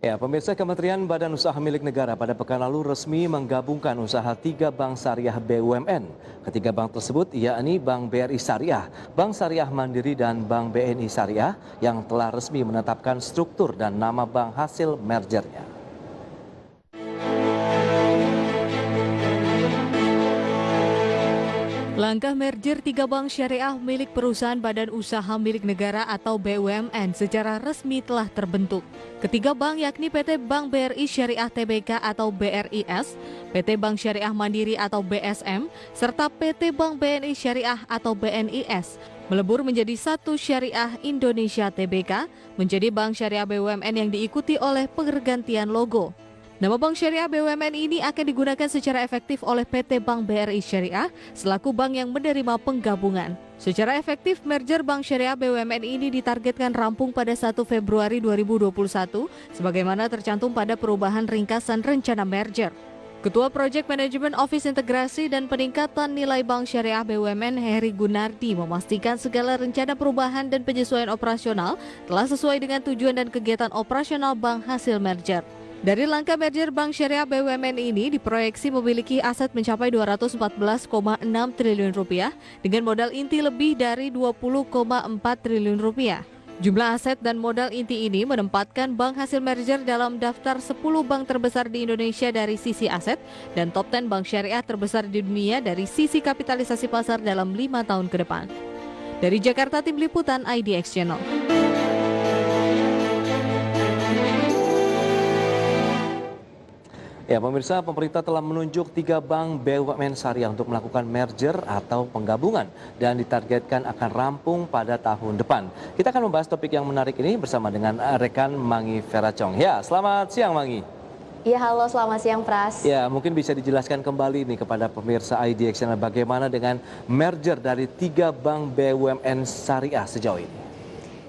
Ya, pemirsa, Kementerian Badan Usaha Milik Negara pada pekan lalu resmi menggabungkan usaha 3 bank syariah BUMN. Ketiga bank tersebut yakni Bank BRI Syariah, Bank Syariah Mandiri, dan Bank BNI Syariah yang telah resmi menetapkan struktur dan nama bank hasil mergernya. Langkah merger 3 bank syariah milik perusahaan badan usaha milik negara atau BUMN secara resmi telah terbentuk. Ketiga bank yakni PT Bank BRI Syariah Tbk atau BRIS, PT Bank Syariah Mandiri atau BSM, serta PT Bank BNI Syariah atau BNIS melebur menjadi satu Syariah Indonesia Tbk, menjadi bank syariah BUMN yang diikuti oleh pergantian logo. Nama Bank Syariah BUMN ini akan digunakan secara efektif oleh PT Bank BRI Syariah selaku bank yang menerima penggabungan. Secara efektif, merger Bank Syariah BUMN ini ditargetkan rampung pada 1 Februari 2021 sebagaimana tercantum pada perubahan ringkasan rencana merger. Ketua Project Management Office Integrasi dan Peningkatan Nilai Bank Syariah BUMN Heri Gunardi memastikan segala rencana perubahan dan penyesuaian operasional telah sesuai dengan tujuan dan kegiatan operasional bank hasil merger. Dari langkah merger Bank Syariah BUMN ini diproyeksi memiliki aset mencapai 214,6 triliun rupiah dengan modal inti lebih dari 20,4 triliun rupiah. Jumlah aset dan modal inti ini menempatkan bank hasil merger dalam daftar 10 bank terbesar di Indonesia dari sisi aset dan top 10 bank syariah terbesar di dunia dari sisi kapitalisasi pasar dalam 5 tahun ke depan. Dari Jakarta, Tim Liputan IDX Channel. Ya, pemirsa, pemerintah telah menunjuk 3 bank BUMN syariah untuk melakukan merger atau penggabungan dan ditargetkan akan rampung pada tahun depan. Kita akan membahas topik yang menarik ini bersama dengan rekan Mangi Feracong. Ya, selamat siang Mangi. Ya, halo, selamat siang Pras. Ya, mungkin bisa dijelaskan kembali nih kepada pemirsa IDX Channel bagaimana dengan merger dari 3 bank BUMN syariah sejauh ini.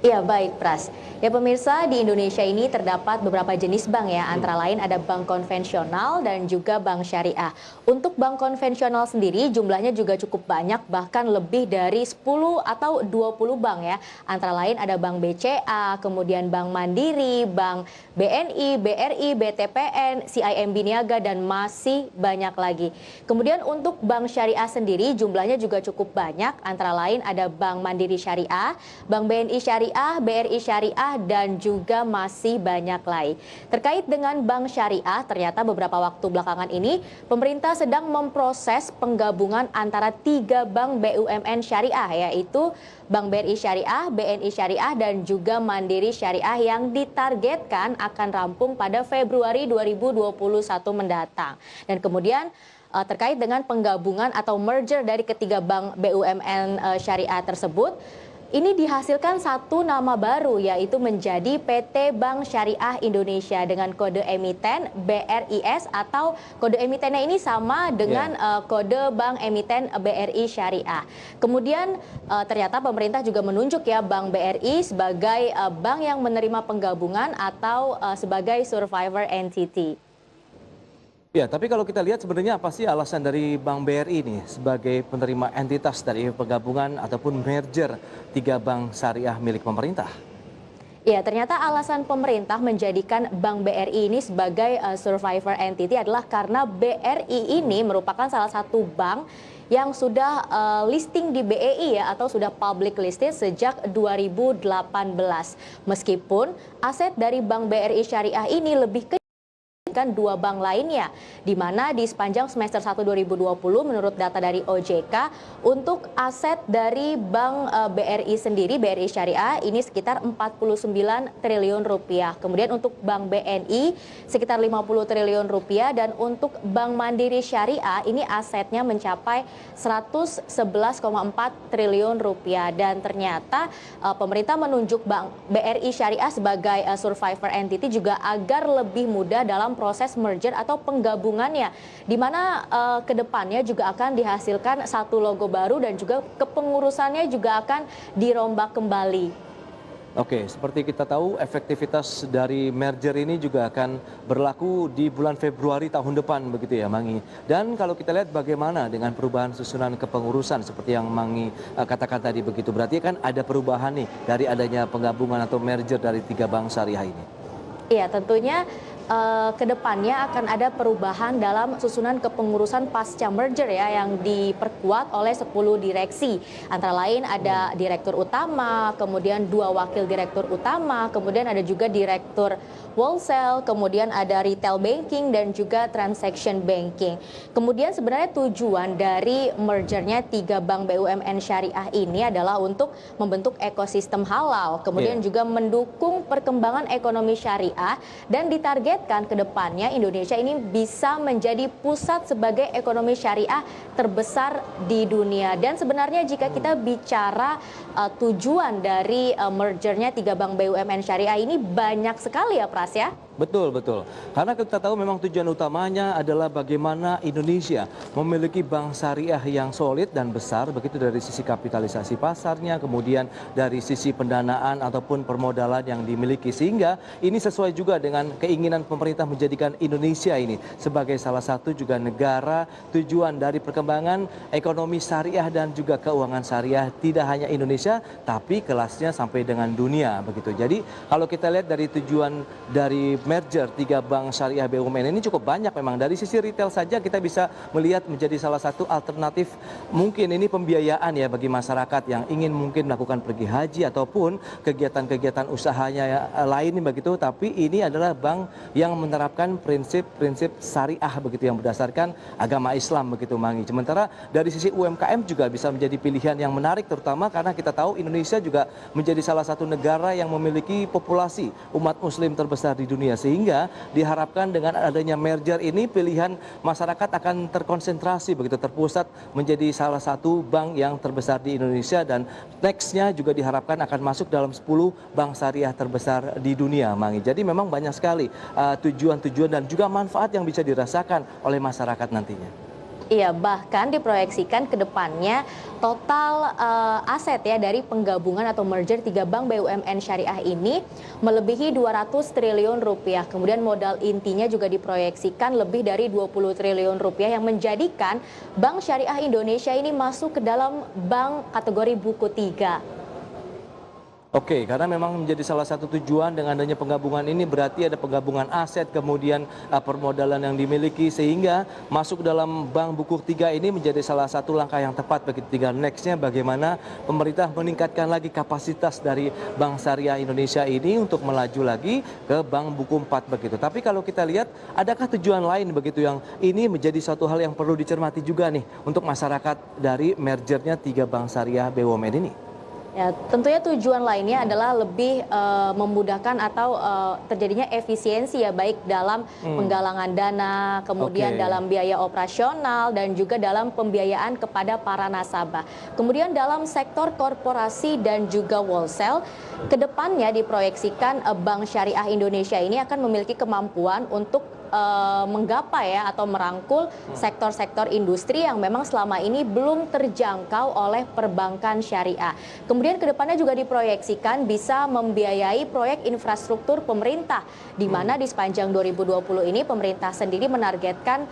Ya, baik Pras. Ya pemirsa, di Indonesia ini terdapat beberapa jenis bank ya, antara lain ada bank konvensional dan juga bank syariah. Untuk bank konvensional sendiri jumlahnya juga cukup banyak, bahkan lebih dari 10 atau 20 bank ya. Antara lain ada Bank BCA, kemudian Bank Mandiri, Bank BNI, BRI, BTPN, CIMB Niaga, dan masih banyak lagi. Kemudian untuk bank syariah sendiri jumlahnya juga cukup banyak, antara lain ada Bank Mandiri Syariah, Bank BNI Syariah, BRI Syariah, dan juga masih banyak lagi. Terkait dengan bank syariah, ternyata beberapa waktu belakangan ini pemerintah sedang memproses penggabungan antara 3 bank BUMN syariah, yaitu Bank BRI Syariah, BNI Syariah, dan juga Mandiri Syariah yang ditargetkan akan rampung pada Februari 2021 mendatang. Dan kemudian terkait dengan penggabungan atau merger dari ketiga bank BUMN syariah tersebut, ini dihasilkan satu nama baru, yaitu menjadi PT Bank Syariah Indonesia dengan kode emiten BRIS, atau kode emitennya ini sama dengan kode bank emiten BRI Syariah. Kemudian ternyata pemerintah juga menunjuk ya Bank BRI sebagai bank yang menerima penggabungan atau sebagai survivor entity. Ya, tapi kalau kita lihat sebenarnya apa sih alasan dari Bank BRI ini sebagai penerima entitas dari penggabungan ataupun merger 3 bank syariah milik pemerintah? Ya, ternyata alasan pemerintah menjadikan Bank BRI ini sebagai survivor entity adalah karena BRI ini merupakan salah satu bank yang sudah listing di BEI ya, atau sudah public listed sejak 2018. Meskipun aset dari Bank BRI Syariah ini lebih kecil kan 2 bank lainnya, di mana di sepanjang semester 1 2020 menurut data dari OJK untuk aset dari Bank BRI sendiri, BRI Syariah ini sekitar 49 triliun rupiah. Kemudian untuk Bank BNI sekitar 50 triliun rupiah, dan untuk Bank Mandiri Syariah ini asetnya mencapai 111,4 triliun rupiah. Dan ternyata pemerintah menunjuk Bank BRI Syariah sebagai survivor entity juga agar lebih mudah dalam proses merger atau penggabungannya, di mana kedepannya juga akan dihasilkan satu logo baru dan juga kepengurusannya juga akan dirombak kembali. Oke, seperti kita tahu efektivitas dari merger ini juga akan berlaku di bulan Februari tahun depan begitu ya Mangi. Dan kalau kita lihat bagaimana dengan perubahan susunan kepengurusan seperti yang Mangi katakan tadi begitu, berarti kan ada perubahan nih dari adanya penggabungan atau merger dari 3 bank syariah ini. Iya, tentunya ke depannya akan ada perubahan dalam susunan kepengurusan pasca merger ya yang diperkuat oleh 10 direksi. Antara lain ada direktur utama, kemudian 2 wakil direktur utama, kemudian ada juga direktur wholesale, kemudian ada retail banking dan juga transaction banking. Kemudian sebenarnya tujuan dari mergernya 3 bank BUMN syariah ini adalah untuk membentuk ekosistem halal, kemudian juga mendukung perkembangan ekonomi syariah dan ditargetkan ke depannya Indonesia ini bisa menjadi pusat sebagai ekonomi syariah terbesar di dunia. Dan sebenarnya jika kita bicara tujuan dari mergernya 3 bank BUMN syariah ini banyak sekali ya Pras ya. Betul, betul. Karena kita tahu memang tujuan utamanya adalah bagaimana Indonesia memiliki bank syariah yang solid dan besar, begitu dari sisi kapitalisasi pasarnya, kemudian dari sisi pendanaan ataupun permodalan yang dimiliki. Sehingga ini sesuai juga dengan keinginan pemerintah menjadikan Indonesia ini sebagai salah satu juga negara tujuan dari perkembangan ekonomi syariah dan juga keuangan syariah, tidak hanya Indonesia, tapi kelasnya sampai dengan dunia, begitu. Jadi kalau kita lihat dari tujuan dari merger 3 bank syariah BUMN ini cukup banyak memang. Dari sisi retail saja kita bisa melihat menjadi salah satu alternatif mungkin ini pembiayaan ya bagi masyarakat yang ingin mungkin melakukan pergi haji ataupun kegiatan-kegiatan usahanya lain begitu. Tapi ini adalah bank yang menerapkan prinsip-prinsip syariah begitu yang berdasarkan agama Islam begitu Mangi. Sementara dari sisi UMKM juga bisa menjadi pilihan yang menarik, terutama karena kita tahu Indonesia juga menjadi salah satu negara yang memiliki populasi umat muslim terbesar di dunia. Sehingga diharapkan dengan adanya merger ini pilihan masyarakat akan terkonsentrasi begitu, terpusat menjadi salah satu bank yang terbesar di Indonesia, dan nextnya juga diharapkan akan masuk dalam 10 bank syariah terbesar di dunia Mangi. Jadi memang banyak sekali tujuan-tujuan dan juga manfaat yang bisa dirasakan oleh masyarakat nantinya. Iya, bahkan diproyeksikan ke depannya total aset ya dari penggabungan atau merger 3 bank BUMN syariah ini melebihi 200 triliun rupiah. Kemudian modal intinya juga diproyeksikan lebih dari 20 triliun rupiah yang menjadikan Bank Syariah Indonesia ini masuk ke dalam bank kategori buku 3. Oke, karena memang menjadi salah satu tujuan dengan adanya penggabungan ini berarti ada penggabungan aset, kemudian permodalan yang dimiliki, sehingga masuk dalam bank buku 3 ini menjadi salah satu langkah yang tepat bagi 3. Nextnya bagaimana pemerintah meningkatkan lagi kapasitas dari Bank Syariah Indonesia ini untuk melaju lagi ke bank buku 4 begitu. Tapi kalau kita lihat, adakah tujuan lain begitu yang ini menjadi satu hal yang perlu dicermati juga nih untuk masyarakat dari mergernya 3 bank syariah BUMN ini? Ya, tentunya tujuan lainnya adalah lebih memudahkan atau terjadinya efisiensi ya, baik dalam penggalangan dana, kemudian dalam biaya operasional dan juga dalam pembiayaan kepada para nasabah. Kemudian dalam sektor korporasi dan juga wholesale, kedepannya diproyeksikan Bank Syariah Indonesia ini akan memiliki kemampuan untuk menggapai ya atau merangkul sektor-sektor industri yang memang selama ini belum terjangkau oleh perbankan syariah. Kemudian kedepannya juga diproyeksikan bisa membiayai proyek infrastruktur pemerintah, di mana di sepanjang 2020 ini pemerintah sendiri menargetkan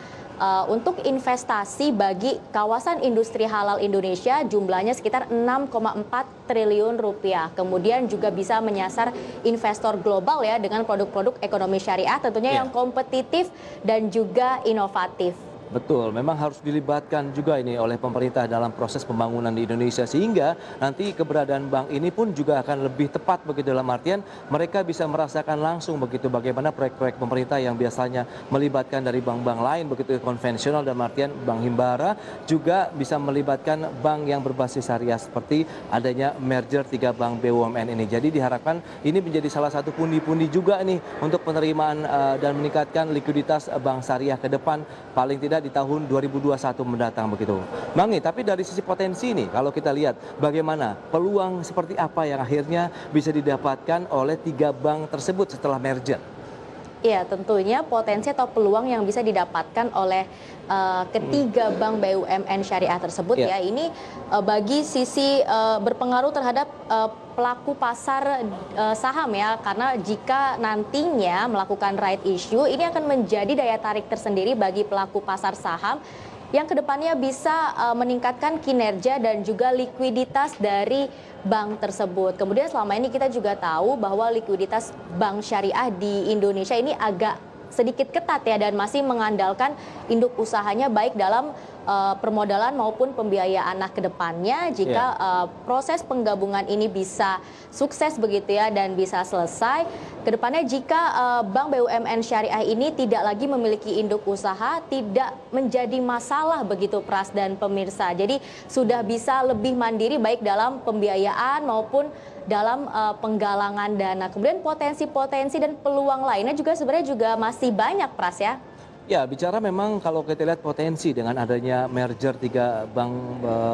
untuk investasi bagi kawasan industri halal Indonesia jumlahnya sekitar 6,4 triliun rupiah. Kemudian juga bisa menyasar investor global ya dengan produk-produk ekonomi syariah tentunya yang kompetitif dan juga inovatif. Betul, memang harus dilibatkan juga ini oleh pemerintah dalam proses pembangunan di Indonesia, sehingga nanti keberadaan bank ini pun juga akan lebih tepat begitu, dalam artian mereka bisa merasakan langsung begitu bagaimana proyek-proyek pemerintah yang biasanya melibatkan dari bank-bank lain begitu konvensional, dalam artian bank himbara, juga bisa melibatkan bank yang berbasis syariah seperti adanya merger 3 bank BUMN ini. Jadi diharapkan ini menjadi salah satu pundi-pundi juga nih untuk penerimaan dan meningkatkan likuiditas bank syariah ke depan, paling tidak di tahun 2021 mendatang begitu. Mangi, tapi dari sisi potensi nih, kalau kita lihat bagaimana peluang seperti apa yang akhirnya bisa didapatkan oleh 3 bank tersebut setelah merger? Iya, tentunya potensi atau peluang yang bisa didapatkan oleh ketiga bank BUMN syariah tersebut ya ini bagi sisi berpengaruh terhadap pelaku pasar saham ya, karena jika nantinya melakukan right issue ini akan menjadi daya tarik tersendiri bagi pelaku pasar saham yang kedepannya bisa meningkatkan kinerja dan juga likuiditas dari bank tersebut. Kemudian selama ini kita juga tahu bahwa likuiditas bank syariah di Indonesia ini agak sedikit ketat ya, dan masih mengandalkan induk usahanya baik dalam permodalan maupun pembiayaan. Nah, kedepannya jika proses penggabungan ini bisa sukses begitu ya dan bisa selesai, kedepannya jika bank BUMN Syariah ini tidak lagi memiliki induk usaha, tidak menjadi masalah begitu Pras dan pemirsa. Jadi sudah bisa lebih mandiri baik dalam pembiayaan maupun dalam penggalangan dana. Kemudian potensi-potensi dan peluang lainnya juga sebenarnya juga masih banyak Pras ya. Ya, bicara memang kalau kita lihat potensi dengan adanya merger 3 bank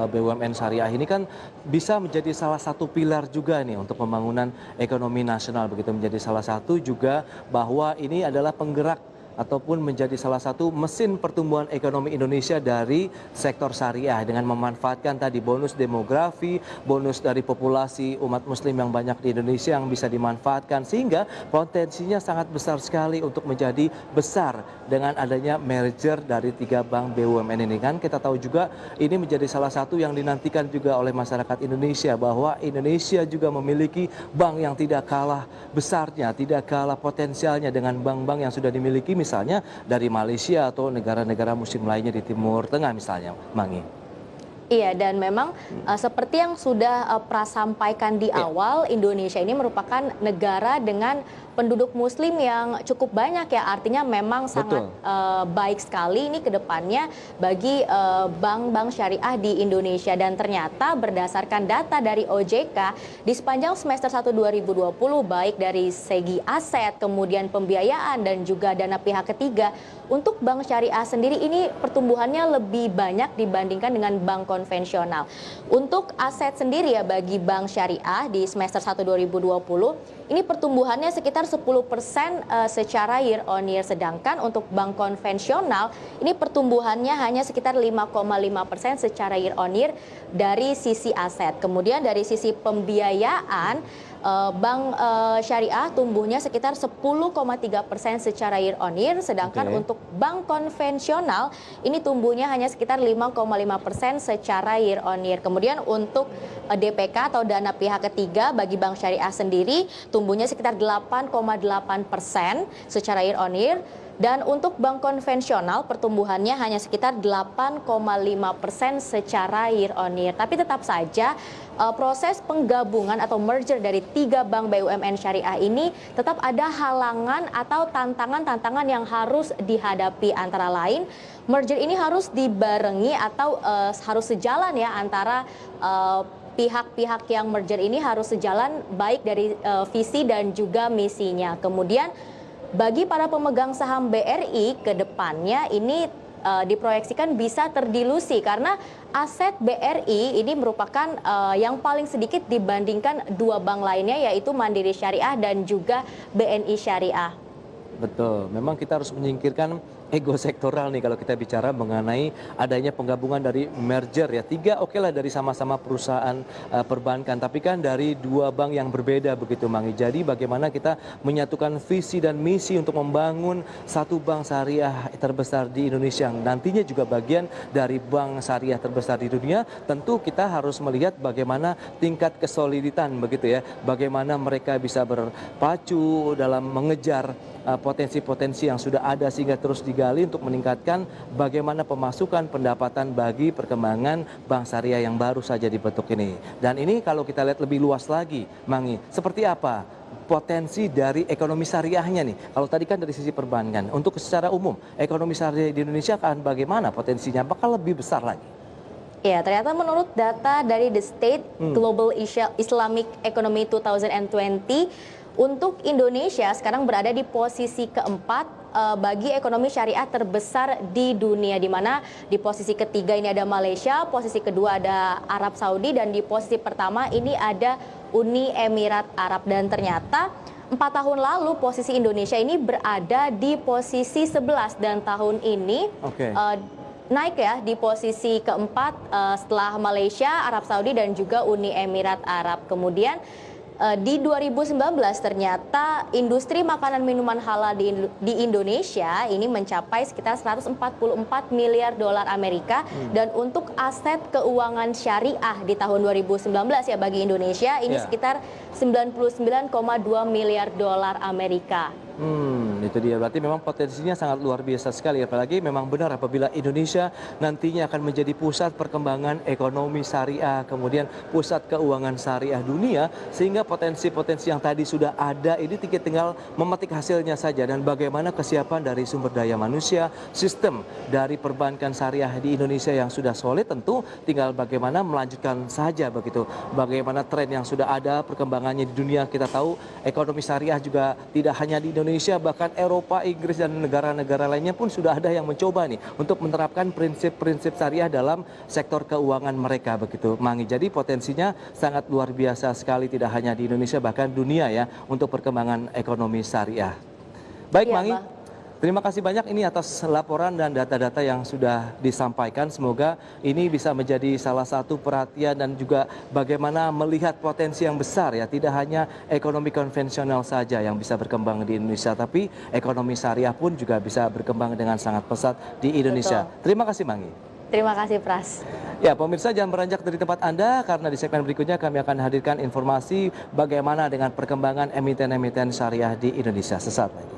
BUMN syariah ini kan bisa menjadi salah satu pilar juga nih untuk pembangunan ekonomi nasional, begitu menjadi salah satu juga bahwa ini adalah penggerak ataupun menjadi salah satu mesin pertumbuhan ekonomi Indonesia dari sektor syariah dengan memanfaatkan tadi bonus demografi, bonus dari populasi umat muslim yang banyak di Indonesia yang bisa dimanfaatkan, sehingga potensinya sangat besar sekali untuk menjadi besar dengan adanya merger dari 3 bank BUMN ini. Kan kita tahu juga ini menjadi salah satu yang dinantikan juga oleh masyarakat Indonesia, bahwa Indonesia juga memiliki bank yang tidak kalah besarnya, tidak kalah potensialnya dengan bank-bank yang sudah dimiliki misalnya dari Malaysia atau negara-negara muslim lainnya di Timur Tengah misalnya, Mangi. Iya, dan memang seperti yang sudah Pras sampaikan di awal, Indonesia ini merupakan negara dengan penduduk muslim yang cukup banyak ya, artinya memang sangat baik sekali ini ke depannya bagi bank-bank syariah di Indonesia. Dan ternyata berdasarkan data dari OJK di sepanjang semester 1 2020, baik dari segi aset, kemudian pembiayaan dan juga dana pihak ketiga, untuk bank syariah sendiri ini pertumbuhannya lebih banyak dibandingkan dengan bank konvensional. Untuk aset sendiri ya bagi bank syariah di semester 1 2020 ini pertumbuhannya sekitar 10% secara year on year, sedangkan untuk bank konvensional ini pertumbuhannya hanya sekitar 5,5% secara year on year dari sisi aset. Kemudian dari sisi pembiayaan, bank syariah tumbuhnya sekitar 10,3% secara year on year, sedangkan untuk bank konvensional ini tumbuhnya hanya sekitar 5,5% secara year on year. Kemudian untuk DPK atau dana pihak ketiga bagi bank syariah sendiri tumbuhnya sekitar 8,8% secara year on year. Dan untuk bank konvensional pertumbuhannya hanya sekitar 8,5% secara year on year. Tapi tetap saja proses penggabungan atau merger dari 3 bank BUMN syariah ini tetap ada halangan atau tantangan-tantangan yang harus dihadapi. Antara lain, merger ini harus dibarengi atau harus sejalan ya antara pihak-pihak yang merger ini, harus sejalan baik dari visi dan juga misinya. Kemudian bagi para pemegang saham BRI ke depannya ini diproyeksikan bisa terdilusi karena aset BRI ini merupakan yang paling sedikit dibandingkan 2 bank lainnya, yaitu Mandiri Syariah dan juga BNI Syariah. Betul, memang kita harus menyingkirkan ego sektoral nih kalau kita bicara mengenai adanya penggabungan dari merger ya. 3 oke lah dari sama-sama perusahaan perbankan, tapi kan dari 2 bank yang berbeda begitu Mangi. Jadi bagaimana kita menyatukan visi dan misi untuk membangun satu bank syariah terbesar di Indonesia yang nantinya juga bagian dari bank syariah terbesar di dunia. Tentu kita harus melihat bagaimana tingkat kesoliditan begitu ya, bagaimana mereka bisa berpacu dalam mengejar potensi-potensi yang sudah ada sehingga terus digali untuk meningkatkan bagaimana pemasukan pendapatan bagi perkembangan bank syariah yang baru saja dibentuk ini. Dan ini kalau kita lihat lebih luas lagi, Mangi, seperti apa potensi dari ekonomi syariahnya nih? Kalau tadi kan dari sisi perbankan, untuk secara umum ekonomi syariah di Indonesia akan bagaimana potensinya? Apakah lebih besar lagi? Ya, ternyata menurut data dari The State Global Islamic Economy 2020, untuk Indonesia sekarang berada di posisi keempat bagi ekonomi syariah terbesar di dunia, di mana di posisi ketiga ini ada Malaysia, posisi kedua ada Arab Saudi, dan di posisi pertama ini ada Uni Emirat Arab. Dan ternyata 4 tahun lalu posisi Indonesia ini berada di posisi 11, dan tahun ini naik ya di posisi keempat setelah Malaysia, Arab Saudi dan juga Uni Emirat Arab. Kemudian Di 2019 ternyata industri makanan minuman halal di Indonesia ini mencapai sekitar 144 miliar dolar Amerika dan untuk aset keuangan syariah di tahun 2019 ya bagi Indonesia ini sekitar 99,2 miliar dolar Amerika. Itu dia. Berarti memang potensinya sangat luar biasa sekali. Apalagi memang benar apabila Indonesia nantinya akan menjadi pusat perkembangan ekonomi syariah, kemudian pusat keuangan syariah dunia, sehingga potensi-potensi yang tadi sudah ada ini tinggal memetik hasilnya saja. Dan bagaimana kesiapan dari sumber daya manusia, sistem dari perbankan syariah di Indonesia yang sudah solid, tentu tinggal bagaimana melanjutkan saja begitu. Bagaimana tren yang sudah ada, perkembangannya di dunia. Kita tahu ekonomi syariah juga tidak hanya di Indonesia, bahkan Eropa, Inggris, dan negara-negara lainnya pun sudah ada yang mencoba nih untuk menerapkan prinsip-prinsip syariah dalam sektor keuangan mereka begitu, Mangi. Jadi potensinya sangat luar biasa sekali, tidak hanya di Indonesia bahkan dunia ya untuk perkembangan ekonomi syariah. Baik, Iya, Mangi. Bang. Terima kasih banyak ini atas laporan dan data-data yang sudah disampaikan. Semoga ini bisa menjadi salah satu perhatian dan juga bagaimana melihat potensi yang besar ya. Tidak hanya ekonomi konvensional saja yang bisa berkembang di Indonesia, tapi ekonomi syariah pun juga bisa berkembang dengan sangat pesat di Indonesia. Betul. Terima kasih, Mangi. Terima kasih, Pras. Ya, pemirsa jangan beranjak dari tempat Anda karena di segmen berikutnya kami akan hadirkan informasi bagaimana dengan perkembangan emiten-emiten syariah di Indonesia. Sesaat lagi.